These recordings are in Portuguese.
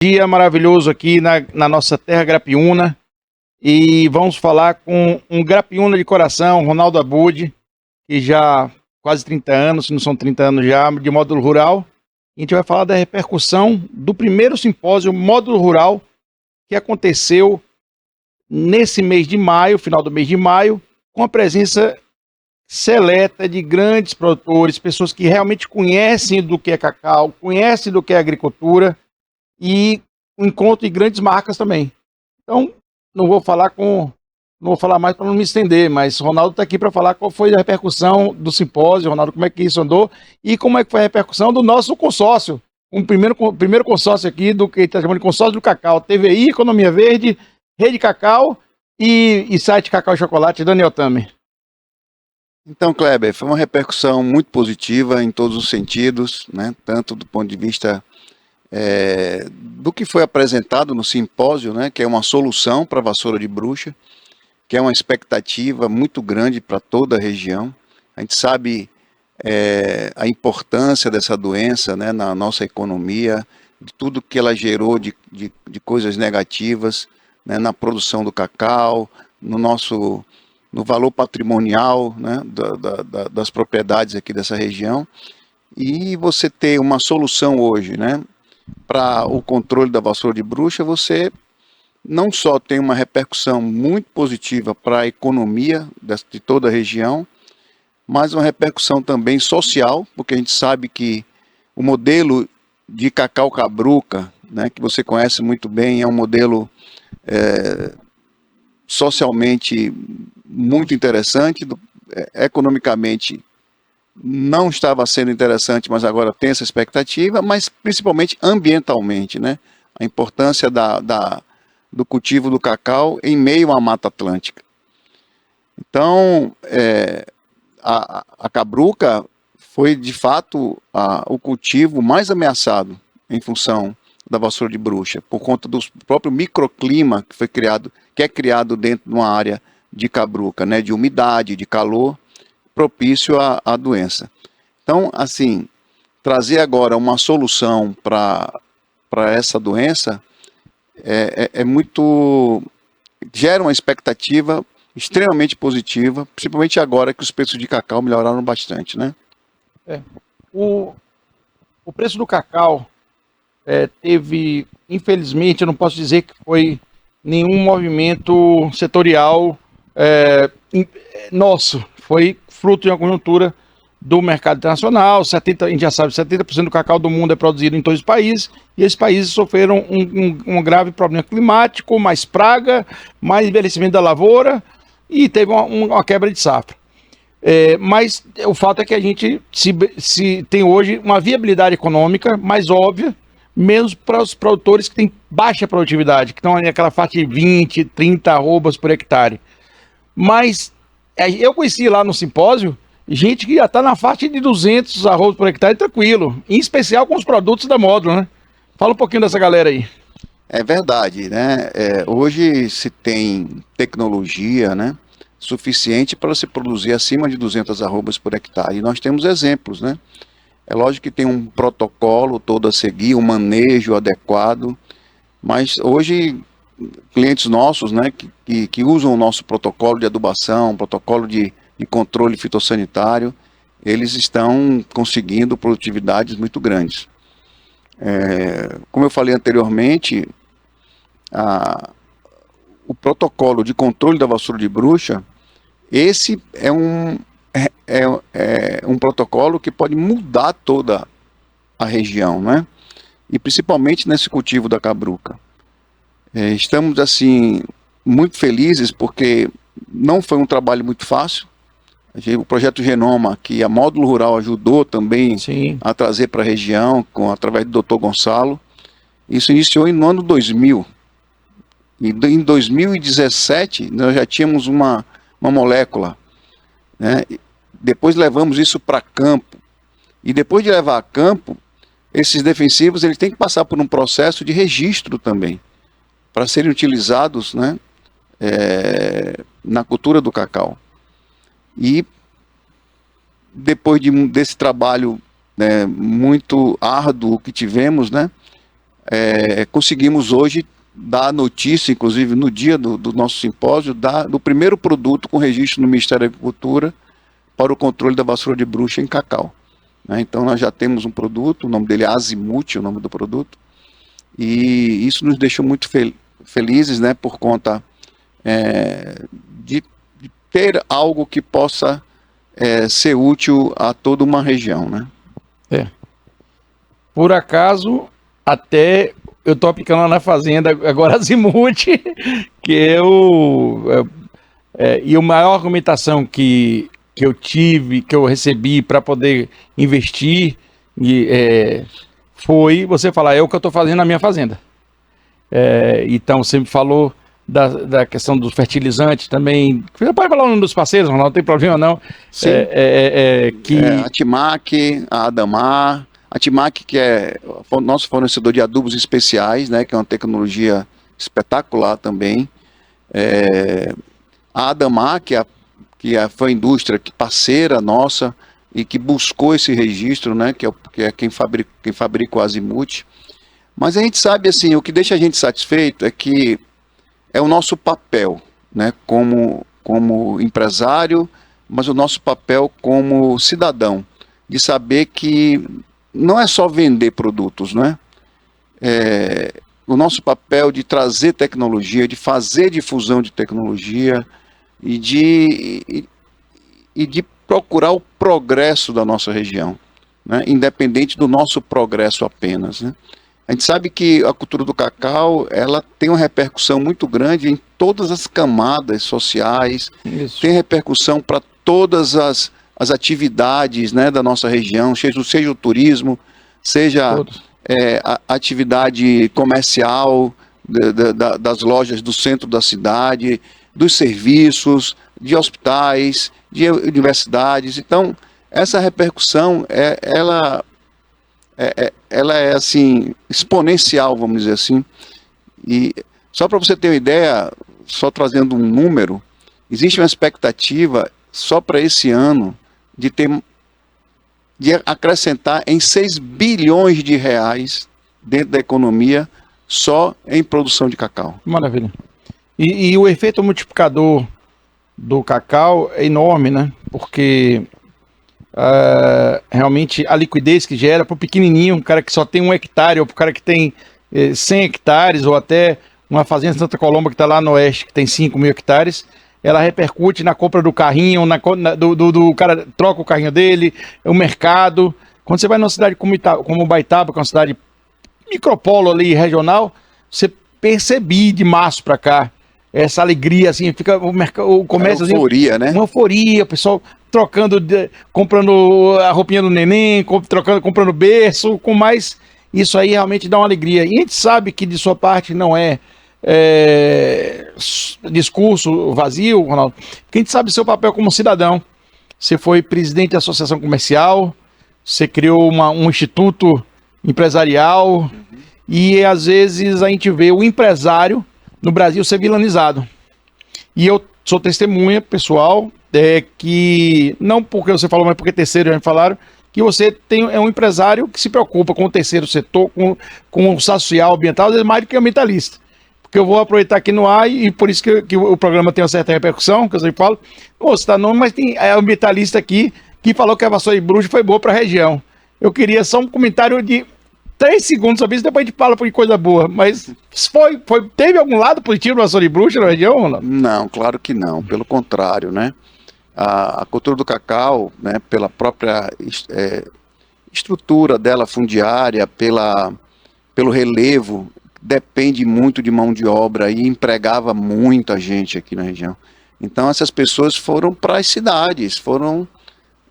Dia maravilhoso aqui na nossa terra Grapiúna e vamos falar com um Grapiúna de coração, Ronaldo Abud, que já quase 30 anos, se não são 30 anos já, de módulo rural. A gente vai falar da repercussão do primeiro simpósio módulo rural que aconteceu nesse mês de maio, final do mês de maio, com a presença seleta de grandes produtores, pessoas que realmente conhecem do que é cacau, conhecem do que é agricultura, e o encontro de grandes marcas também. Então, não vou falar mais para não me estender, mas o Ronaldo está aqui para falar qual foi a repercussão do simpósio. Ronaldo, como é que isso andou e como é que foi a repercussão do nosso consórcio, primeiro consórcio aqui do que está chamando de consórcio do cacau, TVI, Economia Verde, Rede Cacau e site Cacau e Chocolate. Daniel Tamer. Então, Kleber, foi uma repercussão muito positiva em todos os sentidos, né? Tanto do ponto de vista do que foi apresentado no simpósio, né? Que é uma solução para a vassoura de bruxa, que é uma expectativa muito grande para toda a região. A gente sabe a importância dessa doença, né, na nossa economia, de tudo que ela gerou de coisas negativas, né, na produção do cacau, no valor patrimonial, né, das propriedades aqui dessa região. E você ter uma solução hoje, né, para o controle da vassoura de bruxa, você não só tem uma repercussão muito positiva para a economia de toda a região, mas uma repercussão também social, porque a gente sabe que o modelo de cacau cabruca, né, que você conhece muito bem, é um modelo socialmente muito interessante, economicamente não estava sendo interessante, mas agora tem essa expectativa, mas principalmente ambientalmente, né? A importância do cultivo do cacau em meio à Mata Atlântica. Então, a cabruca foi de fato o cultivo mais ameaçado em função da vassoura de bruxa, por conta do próprio microclima que é criado dentro de uma área de cabruca, né, de umidade, de calor, propício à doença. Então, assim, trazer agora uma solução para essa doença gera uma expectativa extremamente positiva, principalmente agora que os preços de cacau melhoraram bastante, né? O preço do cacau teve, infelizmente, eu não posso dizer que foi nenhum movimento setorial nosso, foi fruto de uma conjuntura do mercado internacional. A gente já sabe, 70% do cacau do mundo é produzido em todos os países, e esses países sofreram um grave problema climático, mais praga, mais envelhecimento da lavoura, e teve uma quebra de safra. Mas o fato é que a gente se tem hoje uma viabilidade econômica mais óbvia, mesmo para os produtores que têm baixa produtividade, que estão naquela faixa de 20, 30 arrobas por hectare. Mas eu conheci lá no simpósio gente que já está na faixa de 200 arrobas por hectare tranquilo, em especial com os produtos da Módulo, né? Fala um pouquinho dessa galera aí. É verdade, né? Hoje se tem tecnologia, né, suficiente para se produzir acima de 200 arrobas por hectare. E nós temos exemplos, né? É lógico que tem um protocolo todo a seguir, um manejo adequado, mas hoje clientes nossos, né, que usam o nosso protocolo de adubação, protocolo de controle fitossanitário, eles estão conseguindo produtividades muito grandes. Como eu falei anteriormente, o protocolo de controle da vassoura de bruxa, esse é um protocolo que pode mudar toda a região, né? E principalmente nesse cultivo da cabruca. Estamos, assim, muito felizes porque não foi um trabalho muito fácil. O projeto Genoma, que a Módulo Rural ajudou também a trazer para a região, através do Dr. Gonçalo. Isso iniciou no ano 2000. E em 2017 nós já tínhamos uma molécula, né? Depois levamos isso para campo. E depois de levar a campo, esses defensivos eles têm que passar por um processo de registro também, para serem utilizados, né, na cultura do cacau. E depois desse trabalho, né, muito árduo que tivemos, né, conseguimos hoje dar notícia, inclusive no dia do nosso simpósio, do primeiro produto com registro no Ministério da Agricultura para o controle da vassoura de bruxa em cacau. Né? Então nós já temos um produto, o nome dele é Azimuth, o nome do produto, e isso nos deixou muito felizes, né, por conta de ter algo que possa ser útil a toda uma região, né? Por acaso, até eu estou aplicando lá na fazenda agora Azimuth, que e a maior argumentação que eu tive, que eu recebi para poder investir, foi você falar, é o que eu estou fazendo na minha fazenda. Então, você me falou da questão do fertilizante também. Você pode falar o nome dos parceiros, não tem problema não. Sim. A Timac, a Adamar. A Timac, que é o nosso fornecedor de adubos especiais, né, que é uma tecnologia espetacular também. A Adamar, que foi a indústria parceira nossa e que buscou esse registro, né, que é quem fabrica o Azimuth. Mas a gente sabe, assim, o que deixa a gente satisfeito é que é o nosso papel, né, como empresário, mas o nosso papel como cidadão, de saber que não é só vender produtos, né? O nosso papel de trazer tecnologia, de fazer difusão de tecnologia e de procurar o progresso da nossa região, né? Independente do nosso progresso apenas, né? A gente sabe que a cultura do cacau, ela tem uma repercussão muito grande em todas as camadas sociais. Isso. Tem repercussão para todas as atividades, né, da nossa região, seja o turismo, seja a atividade comercial das lojas do centro da cidade, dos serviços, de hospitais, de universidades. Então, essa repercussão, ela é assim, exponencial, vamos dizer assim. E só para você ter uma ideia, só trazendo um número, existe uma expectativa só para esse ano de acrescentar em 6 bilhões de reais dentro da economia só em produção de cacau. Maravilha. E o efeito multiplicador do cacau é enorme, né? Porque realmente a liquidez que gera para o pequenininho, um cara que só tem 1 hectare, ou para o cara que tem 100 hectares, ou até uma fazenda em Santa Colomba que está lá no oeste, que tem 5.000 hectares, ela repercute na compra do carrinho, do cara troca o carrinho dele, o mercado. Quando você vai numa cidade como Baitaba, que é uma cidade micropolo ali, regional, você percebe de março para cá essa alegria, assim, fica o comércio... Uma euforia, né? Uma euforia, o pessoal trocando, comprando a roupinha do neném, comprando berço, com mais... Isso aí realmente dá uma alegria. E a gente sabe que de sua parte não é discurso vazio, Ronaldo, porque a gente sabe o seu papel como cidadão. Você foi presidente da associação comercial, você criou um instituto empresarial, e às vezes a gente vê o empresário no Brasil ser vilanizado. E eu sou testemunha pessoal, que não porque você falou, mas porque terceiro já me falaram, que você é um empresário que se preocupa com o terceiro setor, com o social, ambiental, às vezes mais do que ambientalista. Porque eu vou aproveitar aqui no ar, e por isso que o programa tem uma certa repercussão, que eu sempre falo, você tá nome, mas tem ambientalista aqui que falou que a vassoura de bruxa foi boa para a região. Eu queria só um comentário de 3 segundos sobre isso, depois a gente fala por coisa boa, mas teve algum lado positivo da vassoura de bruxa na região, Ronaldo? Não, claro que não, pelo contrário, né? A cultura do cacau, né, pela própria estrutura dela fundiária, pelo relevo, depende muito de mão de obra e empregava muita gente aqui na região. Então essas pessoas foram para as cidades,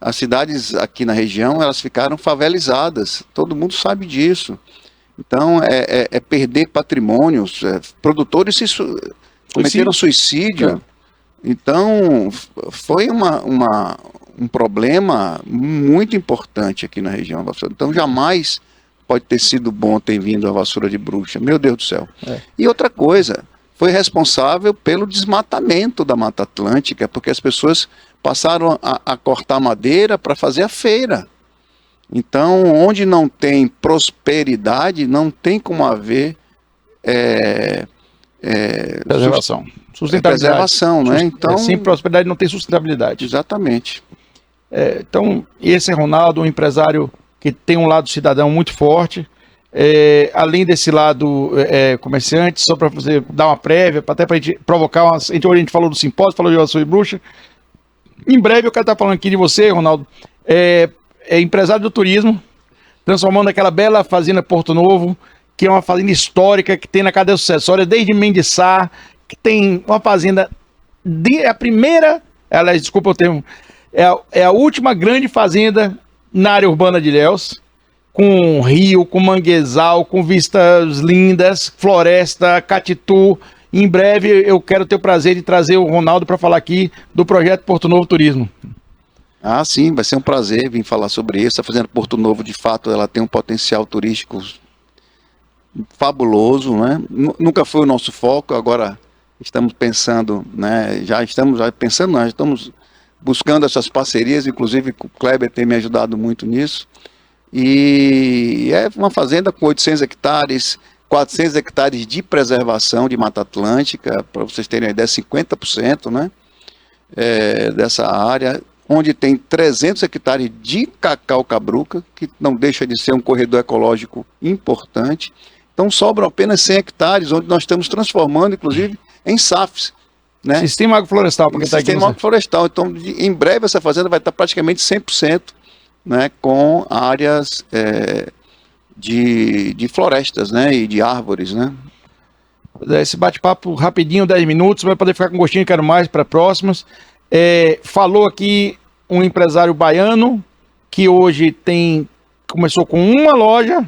as cidades aqui na região, elas ficaram favelizadas, todo mundo sabe disso. Então é perder patrimônios, produtores cometeram suicídio. Então foi um problema muito importante aqui na região. Então jamais pode ter sido bom ter vindo a vassoura de bruxa, meu Deus do céu. E outra coisa, foi responsável pelo desmatamento da Mata Atlântica, porque as pessoas passaram a cortar madeira para fazer a feira. Então, onde não tem prosperidade, não tem como haver Preservação. Sustentabilidade. preservação, né? Então, sem prosperidade não tem sustentabilidade. exatamente. Então, esse é Ronaldo, um empresário que tem um lado cidadão muito forte. Além desse lado comerciante, só para você dar uma prévia, até para a gente provocar hoje a gente falou do simpósio, falou de Açúcar e Bruxa. Em breve eu quero estar falando aqui de você, Ronaldo. É empresário do turismo, transformando aquela bela fazenda Porto Novo, que é uma fazenda histórica, que tem na cadeia sucessória desde Mendiçá, que tem uma fazenda, a primeira, desculpa o termo, é a última grande fazenda na área urbana de Ilhéus, com rio, com manguezal, com vistas lindas, floresta, catitu. Em breve eu quero ter o prazer de trazer o Ronaldo para falar aqui do projeto Porto Novo Turismo. Ah, sim, vai ser um prazer vir falar sobre isso. A Fazenda Porto Novo, de fato, ela tem um potencial turístico fabuloso, né? Nunca foi o nosso foco, agora estamos pensando, né? Já estamos buscando essas parcerias, inclusive o Kleber tem me ajudado muito nisso. E é uma fazenda com 800 hectares, 400 hectares de preservação de Mata Atlântica, para vocês terem uma ideia, 50%, né? Dessa área, onde tem 300 hectares de cacau cabruca, que não deixa de ser um corredor ecológico importante. Então sobram apenas 100 hectares, onde nós estamos transformando, inclusive, em SAFs. Né? Sistema agroflorestal, porque está aqui. Sistema agroflorestal. Então, em breve, essa fazenda vai estar praticamente 100%, né, com áreas de florestas, né, e de árvores. Né? Esse bate-papo rapidinho, 10 minutos, vai poder ficar com gostinho, quero mais para próximos. Falou aqui um empresário baiano que hoje começou com uma loja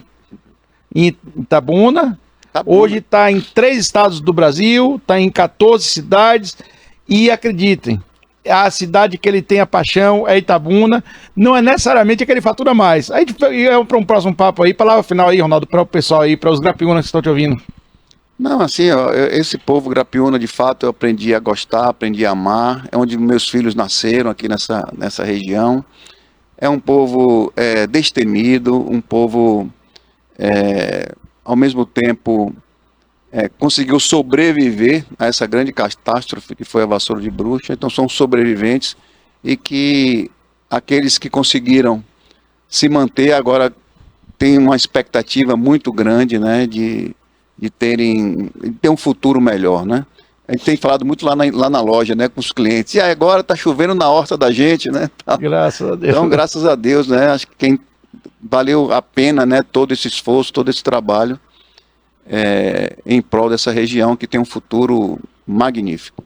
em Itabuna, hoje está em 3 estados do Brasil, está em 14 cidades e acreditem, a cidade que ele tem a paixão é Itabuna, não é necessariamente a que ele fatura mais. Aí para um próximo papo aí, palavra final aí, Ronaldo, para o pessoal aí, para os grapiúnas que estão te ouvindo. Não, assim, ó, esse povo grapiúna, de fato, eu aprendi a gostar, aprendi a amar. É onde meus filhos nasceram, aqui nessa região. É um povo destemido, um povo, ao mesmo tempo, conseguiu sobreviver a essa grande catástrofe que foi a Vassoura de Bruxa. Então, são sobreviventes e que aqueles que conseguiram se manter agora têm uma expectativa muito grande, né, de ter um futuro melhor, né? A gente tem falado muito lá na loja, né, com os clientes. E agora tá chovendo na horta da gente, né? Graças a Deus. Então, graças a Deus, né? Acho que valeu a pena, né, todo esse esforço, todo esse trabalho em prol dessa região que tem um futuro magnífico.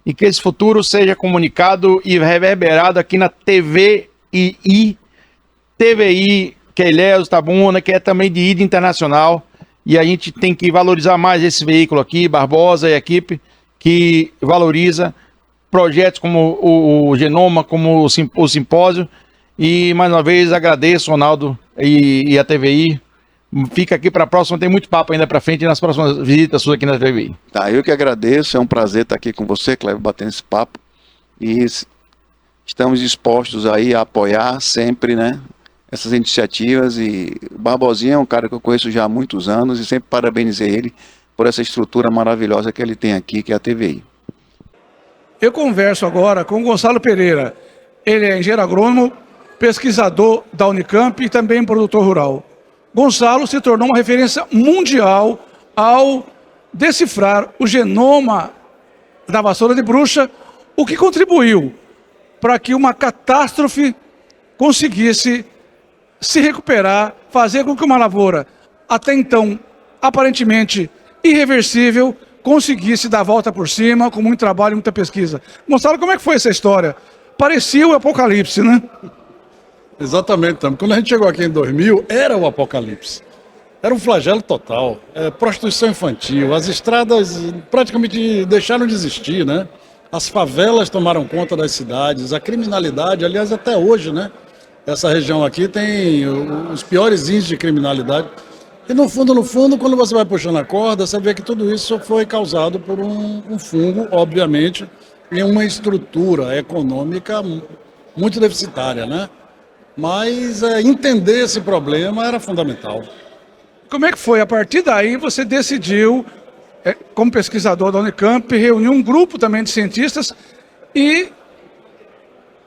E que esse futuro seja comunicado e reverberado aqui na TVI, que é Ilhéus, Itabuna, que é também de ida internacional. E a gente tem que valorizar mais esse veículo aqui, Barbosa e a equipe, que valoriza projetos como o Genoma, como o Simpósio. E, mais uma vez, agradeço, Ronaldo e a TVI. Fica aqui para a próxima, tem muito papo ainda para frente nas próximas visitas suas aqui na TVI. Tá, eu que agradeço, é um prazer estar aqui com você, Cleber, batendo esse papo. E estamos dispostos aí a apoiar sempre, né, essas iniciativas. E o Barbosinha é um cara que eu conheço já há muitos anos e sempre parabenizei ele por essa estrutura maravilhosa que ele tem aqui, que é a TVI. Eu converso agora com o Gonçalo Pereira. Ele é engenheiro agrônomo, pesquisador da Unicamp e também produtor rural. Gonçalo se tornou uma referência mundial ao decifrar o genoma da vassoura de bruxa, o que contribuiu para que uma catástrofe conseguisse se recuperar, fazer com que uma lavoura, até então aparentemente irreversível, conseguisse dar a volta por cima, com muito trabalho e muita pesquisa. Gonçalo, como é que foi essa história? Parecia o apocalipse, né? Exatamente, Tami. Quando a gente chegou aqui em 2000, era o apocalipse. Era um flagelo total. Prostituição infantil, as estradas praticamente deixaram de existir, né? As favelas tomaram conta das cidades, a criminalidade, aliás, até hoje, né? Essa região aqui tem os piores índices de criminalidade. E no fundo, quando você vai puxando a corda, você vê que tudo isso foi causado por um fungo, obviamente, e uma estrutura econômica muito deficitária, né? mas entender esse problema era fundamental. Como é que foi? A partir daí você decidiu, como pesquisador da Unicamp, reunir um grupo também de cientistas e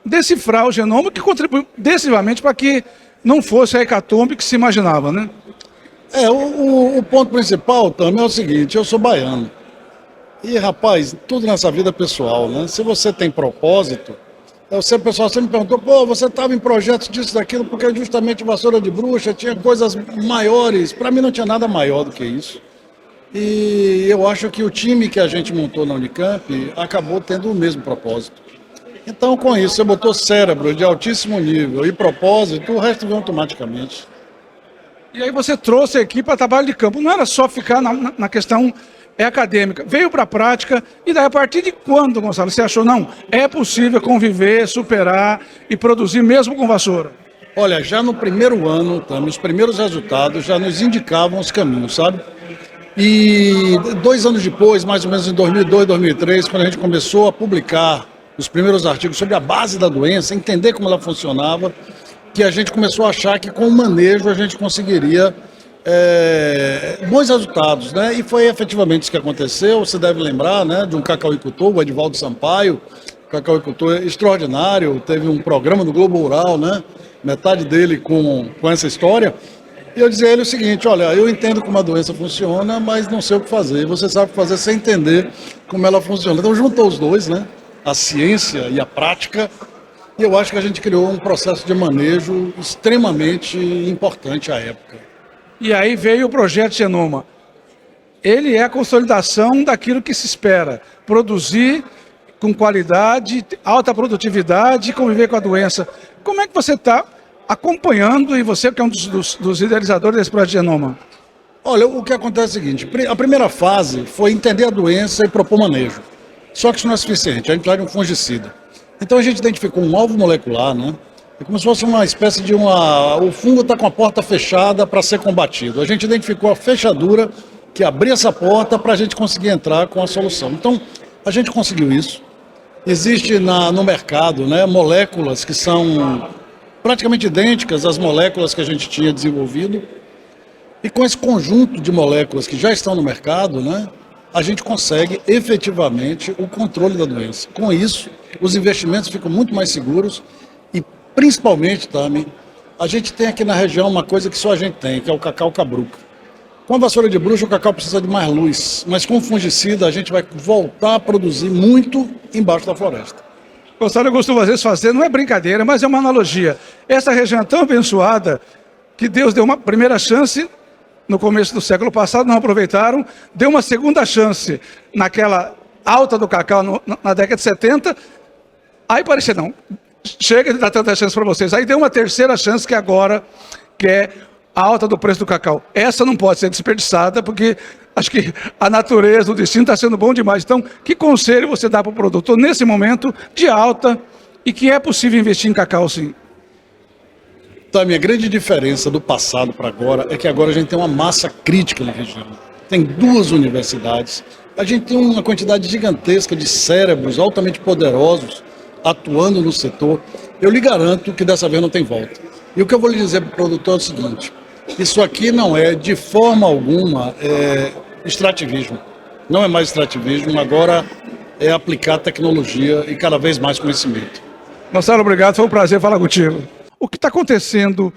decifrar o genoma, que contribuiu decisivamente para que não fosse a hecatombe que se imaginava, né? O ponto principal também é o seguinte: eu sou baiano. E, rapaz, tudo nessa vida é pessoal, né? Se você tem propósito, o pessoal sempre me perguntou, pô, você estava em projetos disso, daquilo, porque justamente Vassoura de Bruxa tinha coisas maiores. Para mim não tinha nada maior do que isso. E eu acho que o time que a gente montou na Unicamp acabou tendo o mesmo propósito. Então, com isso, você botou cérebro de altíssimo nível e propósito, o resto vem automaticamente. E aí você trouxe a equipe para trabalho de campo. Não era só ficar na questão acadêmica. Veio para a prática. E daí, a partir de quando, Gonçalo, você achou, não, é possível conviver, superar e produzir mesmo com vassoura? Olha, já no primeiro ano, os primeiros resultados já nos indicavam os caminhos, sabe? E 2 anos depois, mais ou menos em 2002, 2003, quando a gente começou a publicar os primeiros artigos sobre a base da doença, entender como ela funcionava, que a gente começou a achar que com o manejo a gente conseguiria bons resultados, né? E foi efetivamente isso que aconteceu. Você deve lembrar, né, de um cacauicultor, o Edivaldo Sampaio, cacauicultor extraordinário, teve um programa no Globo Rural, né? Metade dele com essa história. E eu dizia a ele o seguinte: olha, eu entendo como a doença funciona, mas não sei o que fazer. Você sabe fazer sem entender como ela funciona. Então juntou os dois, né? A ciência e a prática. E eu acho que a gente criou um processo de manejo extremamente importante à época. E aí veio o projeto Genoma. Ele é a consolidação daquilo que se espera. Produzir com qualidade, alta produtividade e conviver com a doença. Como é que você está acompanhando, e você que é um dos idealizadores desse projeto Genoma? Olha, o que acontece é o seguinte: a primeira fase foi entender a doença e propor manejo. Só que isso não é suficiente, a gente precisa de um fungicida. Então a gente identificou um alvo molecular, né? É como se fosse uma espécie de o fungo está com a porta fechada para ser combatido. A gente identificou a fechadura que abria essa porta para a gente conseguir entrar com a solução. Então, a gente conseguiu isso. Existe no mercado, né, moléculas que são praticamente idênticas às moléculas que a gente tinha desenvolvido. E com esse conjunto de moléculas que já estão no mercado, né, a gente consegue efetivamente o controle da doença. Com isso, os investimentos ficam muito mais seguros e, principalmente, Tami, a gente tem aqui na região uma coisa que só a gente tem, que é o cacau cabruca. Com a vassoura de bruxa, o cacau precisa de mais luz, mas com o fungicida a gente vai voltar a produzir muito embaixo da floresta. Gonçalo, eu costumo às vezes fazer, não é brincadeira, mas é uma analogia. Essa região é tão abençoada que Deus deu uma primeira chance no começo do século passado, não aproveitaram, deu uma segunda chance naquela alta do cacau na década de 70, aí parecia, não, chega de dar tanta chance para vocês. Aí deu uma terceira chance que agora, que é a alta do preço do cacau. Essa não pode ser desperdiçada, porque acho que a natureza, o destino está sendo bom demais. Então, que conselho você dá para o produtor nesse momento de alta e que é possível investir em cacau sim? Então, a minha grande diferença do passado para agora é que agora a gente tem uma massa crítica na região. Tem 2 universidades, a gente tem uma quantidade gigantesca de cérebros altamente poderosos atuando no setor. Eu lhe garanto que dessa vez não tem volta. E o que eu vou lhe dizer para o produtor é o seguinte: isso aqui não é de forma alguma extrativismo. Não é mais extrativismo, agora é aplicar tecnologia e cada vez mais conhecimento. Marcelo, obrigado, foi um prazer falar contigo. O que está acontecendo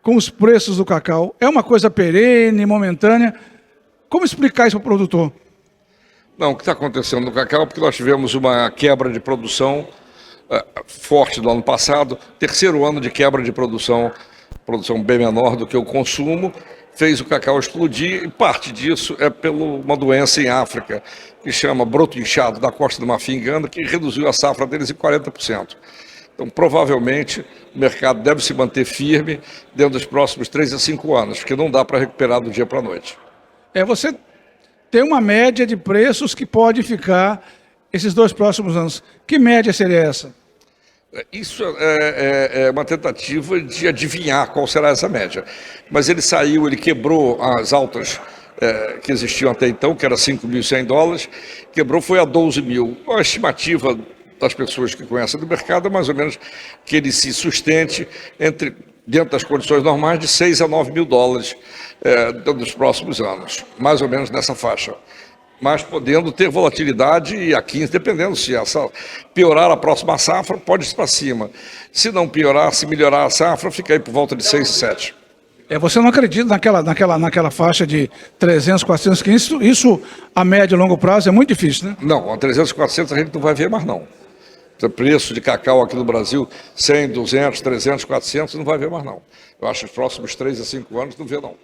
com os preços do cacau? É uma coisa perene, momentânea? Como explicar isso para o produtor? Não, o que está acontecendo no cacau é porque nós tivemos uma quebra de produção forte do ano passado, terceiro ano de quebra de produção bem menor do que o consumo, fez o cacau explodir, e parte disso é por uma doença em África, que chama broto inchado da Costa do Marfim Gana, que reduziu a safra deles em 40%. Então, provavelmente, o mercado deve se manter firme dentro dos próximos 3 a 5 anos, porque não dá para recuperar do dia para a noite. Você tem uma média de preços que pode ficar esses 2 próximos anos. Que média seria essa? Isso é uma tentativa de adivinhar qual será essa média. Mas ele quebrou as altas que existiam até então, que era $5.100, quebrou, foi a 12 mil. A estimativa das pessoas que conhecem do mercado é mais ou menos que ele se sustente dentro das condições normais de 6 a 9 mil dólares nos próximos anos, mais ou menos nessa faixa. Mas podendo ter volatilidade e a 15, dependendo se piorar a próxima safra, pode ir para cima. Se não piorar, se melhorar a safra, fica aí por volta de 6 e 7. Você não acredita naquela faixa de 300, 400, 500? Isso, a médio e longo prazo, é muito difícil, né? Não, a 300, 400 a gente não vai ver mais, não. O preço de cacau aqui no Brasil, 100, 200, 300, 400, não vai ver mais, não. Eu acho que os próximos 3 a 5 anos não vê, não.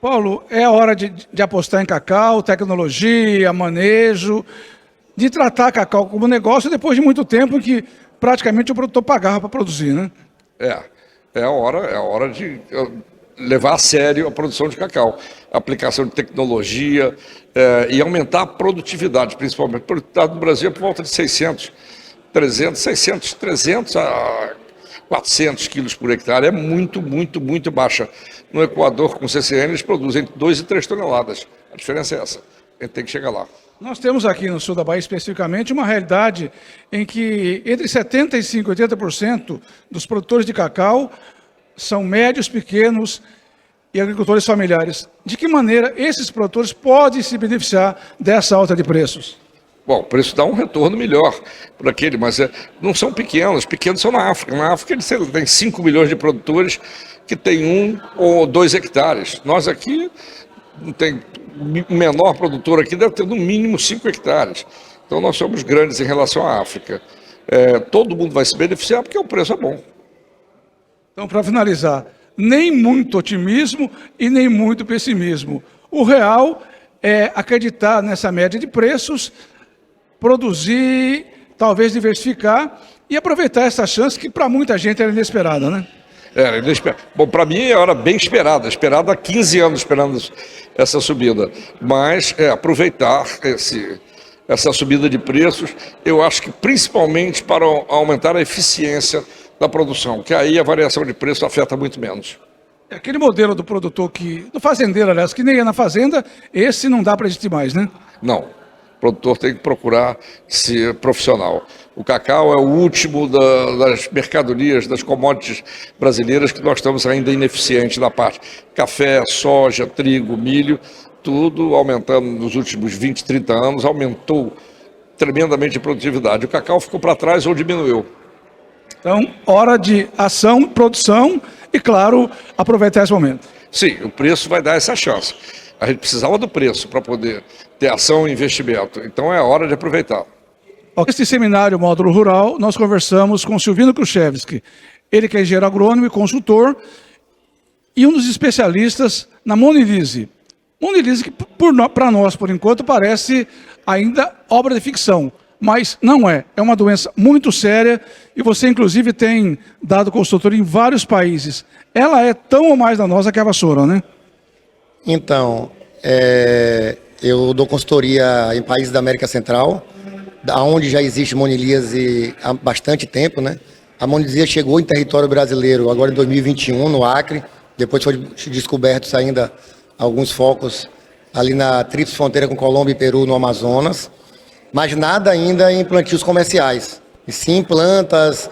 Paulo, é a hora de apostar em cacau, tecnologia, manejo, de tratar cacau como negócio depois de muito tempo em que praticamente o produtor pagava para produzir, né? É a hora de levar a sério a produção de cacau, a aplicação de tecnologia e aumentar a produtividade, principalmente. A produtividade do Brasil é por volta de 300 a 400 quilos por hectare, é muito, muito, muito baixa. No Equador, com CCN, eles produzem 2 e 3 toneladas. A diferença é essa, a gente tem que chegar lá. Nós temos aqui no sul da Bahia, especificamente, uma realidade em que entre 75% e 80% dos produtores de cacau são médios, pequenos e agricultores familiares. De que maneira esses produtores podem se beneficiar dessa alta de preços? Bom, o preço dá um retorno melhor por aquele, mas não são pequenos são na África. Na África eles têm 5 milhões de produtores que têm 1 ou 2 hectares. Nós aqui, o menor produtor aqui deve ter no mínimo 5 hectares. Então nós somos grandes em relação à África. Todo mundo vai se beneficiar porque o preço é bom. Então, para finalizar, nem muito otimismo e nem muito pessimismo. O real é acreditar nessa média de preços, produzir, talvez diversificar e aproveitar essa chance que para muita gente era inesperada, né? Bom, para mim é hora bem esperada há 15 anos esperando essa subida, mas aproveitar essa subida de preços, eu acho que principalmente para aumentar a eficiência da produção, que aí a variação de preço afeta muito menos. Aquele modelo do produtor do fazendeiro, aliás, que nem ia na fazenda, esse não dá para existir mais, né? Não. O produtor tem que procurar ser profissional. O cacau é o último das mercadorias, das commodities brasileiras que nós estamos ainda ineficientes na parte. Café, soja, trigo, milho, tudo aumentando nos últimos 20, 30 anos, aumentou tremendamente a produtividade. O cacau ficou para trás ou diminuiu. Então, hora de ação, produção e, claro, aproveitar esse momento. Sim, o preço vai dar essa chance. A gente precisava do preço para poder ter ação e investimento. Então é hora de aproveitar. Neste seminário Módulo Rural, nós conversamos com Silvino Kruszewski. Ele que é engenheiro agrônomo e consultor e um dos especialistas na monilise. Monilise que para nós, por enquanto, parece ainda obra de ficção. Mas não é. É uma doença muito séria e você, inclusive, tem dado consultoria em vários países. Ela é tão ou mais danosa que a vassoura, né? Então, eu dou consultoria em países da América Central, onde já existe monilíase há bastante tempo, né? A monilíase chegou em território brasileiro agora em 2021, no Acre. Depois foi descobertos ainda alguns focos ali na tríplice fronteira com Colômbia e Peru, no Amazonas. Mas nada ainda em plantios comerciais. E sim plantas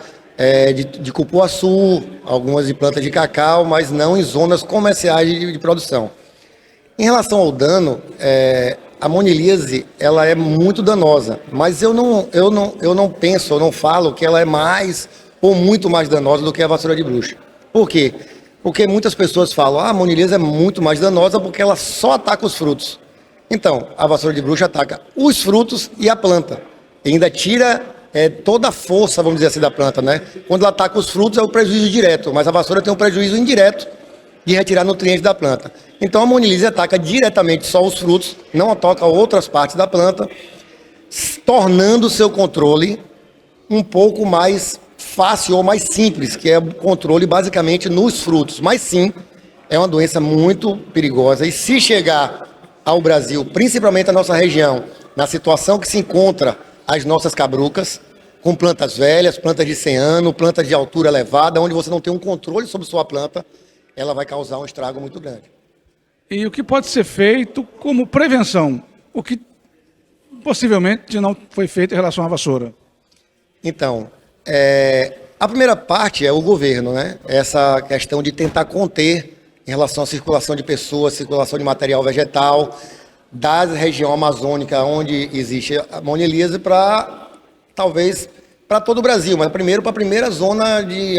de cupuaçu, algumas de plantas de cacau, mas não em zonas comerciais de produção. Em relação ao dano, a monilíase ela é muito danosa, mas eu não penso, eu não falo que ela é mais ou muito mais danosa do que a vassoura de bruxa. Por quê? Porque muitas pessoas falam, a monilíase é muito mais danosa porque ela só ataca os frutos. Então, a vassoura de bruxa ataca os frutos e a planta. E ainda tira toda a força, vamos dizer assim, da planta, né? Quando ela ataca os frutos é o prejuízo direto, mas a vassoura tem um prejuízo indireto de retirar nutrientes da planta. Então a monilíase ataca diretamente só os frutos, não ataca outras partes da planta, tornando o seu controle um pouco mais fácil ou mais simples, que é o controle basicamente nos frutos. Mas sim, é uma doença muito perigosa e se chegar ao Brasil, principalmente a nossa região, na situação que se encontra as nossas cabrucas, com plantas velhas, plantas de 100 anos, plantas de altura elevada, onde você não tem um controle sobre sua planta, ela vai causar um estrago muito grande. E o que pode ser feito como prevenção? O que possivelmente não foi feito em relação à vassoura? Então, a primeira parte é o governo, né? Essa questão de tentar conter em relação à circulação de pessoas, circulação de material vegetal da região amazônica onde existe a monilíase para, talvez, para todo o Brasil, mas primeiro para a primeira zona de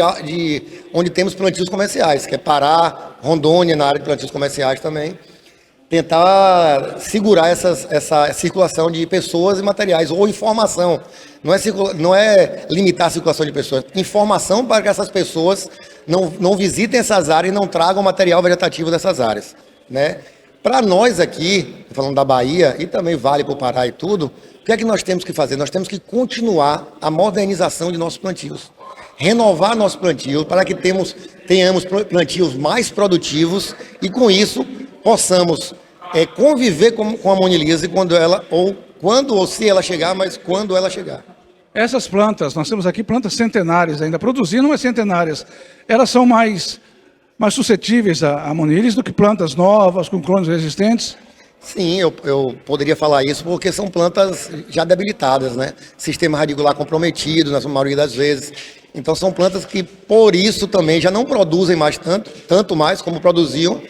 onde temos plantios comerciais, que é Pará, Rondônia, na área de plantios comerciais também. Tentar segurar essa circulação de pessoas e materiais, ou informação. Não é limitar a circulação de pessoas, informação para que essas pessoas não visitem essas áreas e não tragam material vegetativo dessas áreas, né? Para nós aqui, falando da Bahia, e também vale para o Pará e tudo, o que é que nós temos que fazer? Nós temos que continuar a modernização de nossos plantios, renovar nossos plantios para que tenhamos plantios mais produtivos e, com isso, possamos conviver com a monilíase quando ou se ela chegar, mas quando ela chegar. Essas plantas, nós temos aqui plantas centenárias ainda, produzindo, mas centenárias. Elas são mais suscetíveis a monilíase do que plantas novas, com clones resistentes? Sim, eu poderia falar isso porque são plantas já debilitadas, né? Sistema radicular comprometido, na maioria das vezes. Então são plantas que, por isso, também já não produzem mais tanto mais como produziam,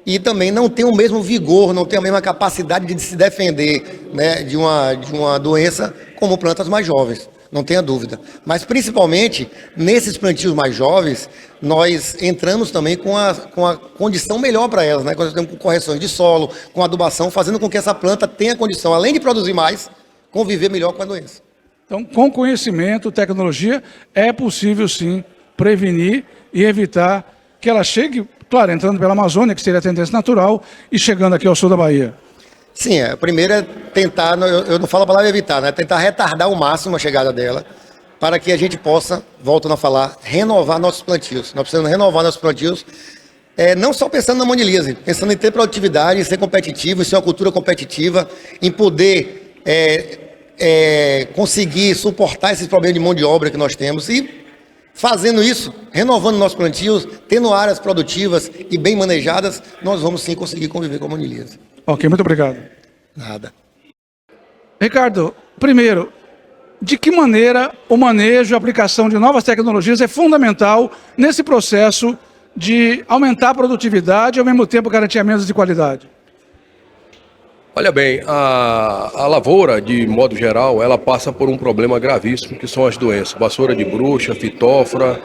e também não tem o mesmo vigor, não tem a mesma capacidade de se defender, né, de uma doença como plantas mais jovens, não tenha dúvida. Mas principalmente nesses plantios mais jovens, nós entramos também com a condição melhor para elas, né? Nós temos com correções de solo, com adubação, fazendo com que essa planta tenha condição, além de produzir mais, conviver melhor com a doença. Então, com conhecimento, tecnologia, é possível sim prevenir e evitar que ela chegue, claro, entrando pela Amazônia, que seria a tendência natural, e chegando aqui ao sul da Bahia. Sim, o primeiro é tentar, eu não falo a palavra evitar, né? Tentar retardar ao máximo a chegada dela, para que a gente possa, voltando a falar, renovar nossos plantios. Nós precisamos renovar nossos plantios, não só pensando na monilíase, pensando em ter produtividade, em ser competitivo, em ser uma cultura competitiva, em poder conseguir suportar esses problemas de mão de obra que nós temos e, fazendo isso, renovando nossos plantios, tendo áreas produtivas e bem manejadas, nós vamos sim conseguir conviver com a monilíase. Ok, muito obrigado. Nada. Ricardo, primeiro, de que maneira o manejo e a aplicação de novas tecnologias é fundamental nesse processo de aumentar a produtividade e, ao mesmo tempo, garantir aumentos de qualidade? Olha bem, a lavoura, de modo geral, ela passa por um problema gravíssimo, que são as doenças. Vassoura de bruxa, fitófora,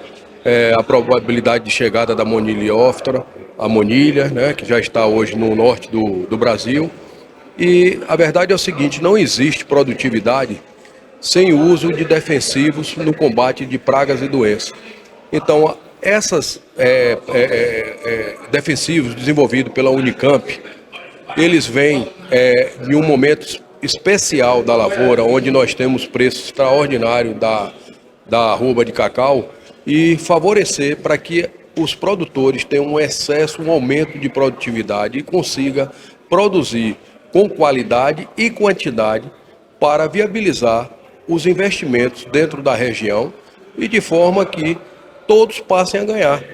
a probabilidade de chegada da monilióftora, a monilha, né, que já está hoje no norte do Brasil. E a verdade é o seguinte, não existe produtividade sem o uso de defensivos no combate de pragas e doenças. Então, esses defensivos desenvolvidos pela Unicamp, eles vêm em um momento especial da lavoura, onde nós temos preço extraordinário da arroba de cacau, e favorecer para que os produtores tenham um excesso, um aumento de produtividade e consiga produzir com qualidade e quantidade para viabilizar os investimentos dentro da região e de forma que todos passem a ganhar.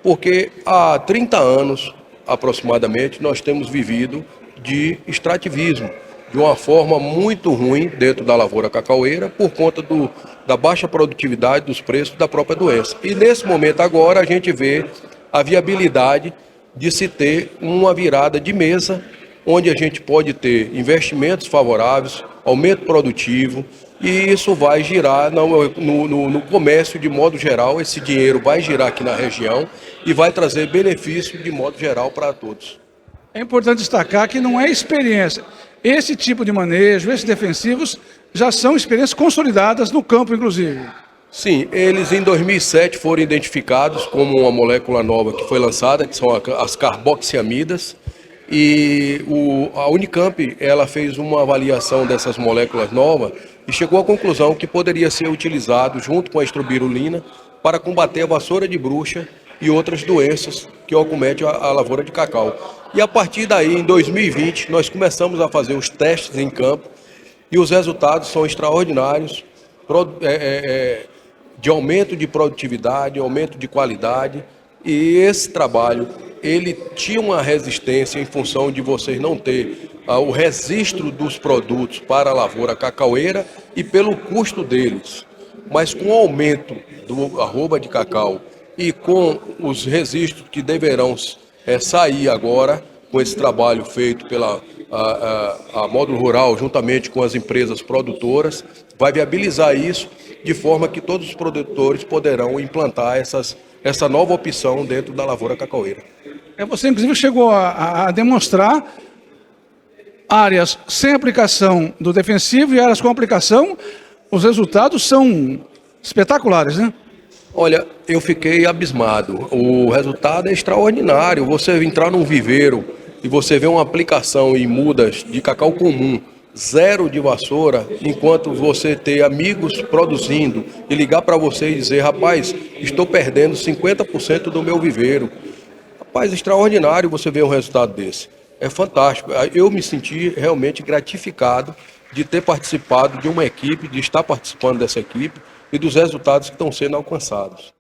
Porque há 30 anos, aproximadamente, nós temos vivido de extrativismo, de uma forma muito ruim dentro da lavoura cacaueira, por conta da baixa produtividade, dos preços da própria doença. E nesse momento agora a gente vê a viabilidade de se ter uma virada de mesa, onde a gente pode ter investimentos favoráveis, aumento produtivo, e isso vai girar no comércio de modo geral. Esse dinheiro vai girar aqui na região e vai trazer benefício de modo geral para todos. É importante destacar que não é experiência. Esse tipo de manejo, esses defensivos, já são experiências consolidadas no campo, inclusive. Sim, eles em 2007 foram identificados como uma molécula nova que foi lançada, que são as carboxiamidas, e a Unicamp ela fez uma avaliação dessas moléculas novas e chegou à conclusão que poderia ser utilizado junto com a estrobirulina para combater a vassoura de bruxa e outras doenças que acometem a lavoura de cacau. E a partir daí, em 2020, nós começamos a fazer os testes em campo e os resultados são extraordinários, de aumento de produtividade, aumento de qualidade. E esse trabalho, ele tinha uma resistência em função de vocês não ter o registro dos produtos para a lavoura cacaueira e pelo custo deles. mas com o aumento do arroba de cacau e com os registros que deverão sair agora, com esse trabalho feito pela a Módulo Rural, juntamente com as empresas produtoras, vai viabilizar isso de forma que todos os produtores poderão implantar essa nova opção dentro da lavoura cacaueira. Você, inclusive, chegou a demonstrar áreas sem aplicação do defensivo e áreas com aplicação. Os resultados são espetaculares, né? Olha, eu fiquei abismado. O resultado é extraordinário. Você entrar num viveiro e você vê uma aplicação em mudas de cacau comum, zero de vassoura, enquanto você ter amigos produzindo e ligar para você e dizer, rapaz, estou perdendo 50% do meu viveiro. Rapaz, extraordinário você ver um resultado desse. É fantástico. Eu me senti realmente gratificado de ter participado de uma equipe, de estar participando dessa equipe e dos resultados que estão sendo alcançados.